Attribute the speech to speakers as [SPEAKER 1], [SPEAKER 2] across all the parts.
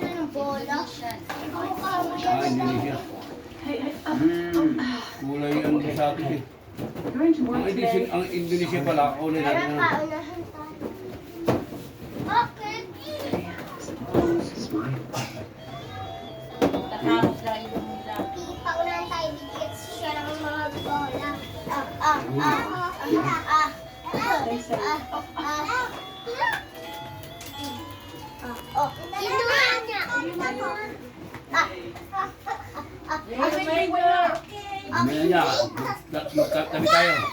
[SPEAKER 1] ng bola.
[SPEAKER 2] Indonesia. Kulay yan sa atin eh.
[SPEAKER 3] Going to work today.
[SPEAKER 2] Ang Indonesia pala, kulay
[SPEAKER 1] Kaya
[SPEAKER 2] natin.
[SPEAKER 1] paunahan tayo. Bakit?
[SPEAKER 4] Tatapos lang yung nila.
[SPEAKER 1] Paunahan tayo, bigyan siya ng mga bola. Kinuha niya.
[SPEAKER 2] Mamaya niya, magkatabi tayo.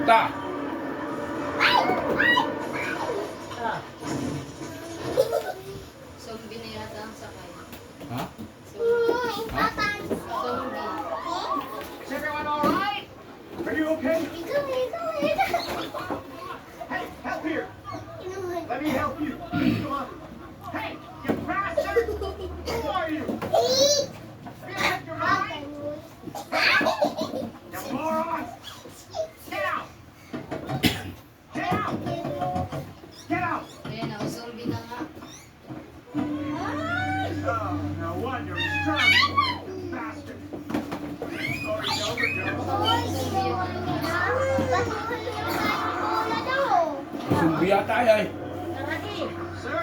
[SPEAKER 2] Ta!
[SPEAKER 4] Zombie na yata ang sakay.
[SPEAKER 2] Ha?
[SPEAKER 4] Zombie.
[SPEAKER 5] Is everyone all right? Are you okay? Hey, help here. Let me help you. Come on. Hey, you bastard! Who are you? You have your mind? You moron! Get out! Get out! Get out!
[SPEAKER 4] Ayan o, zombie na nga.
[SPEAKER 5] Oh, no wonder he's strong. Bastard. Story's over, Joe.
[SPEAKER 2] Sumbi yata yan eh.
[SPEAKER 5] Sir?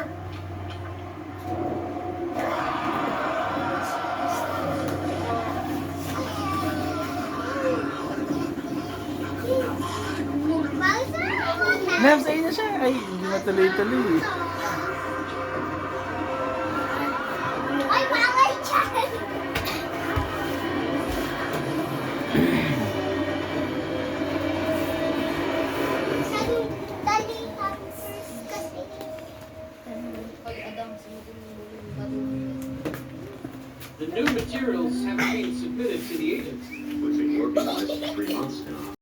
[SPEAKER 6] Nem, sa inyo siya. Ay, hindi matuloy-tuloy.
[SPEAKER 1] Ay, bawal dyan! Dali kasi.
[SPEAKER 4] Hoy, Adam, sumugin mo yung batong.
[SPEAKER 7] The new materials haven't been submitted to the agency.
[SPEAKER 8] We've been working on it for 3 months now.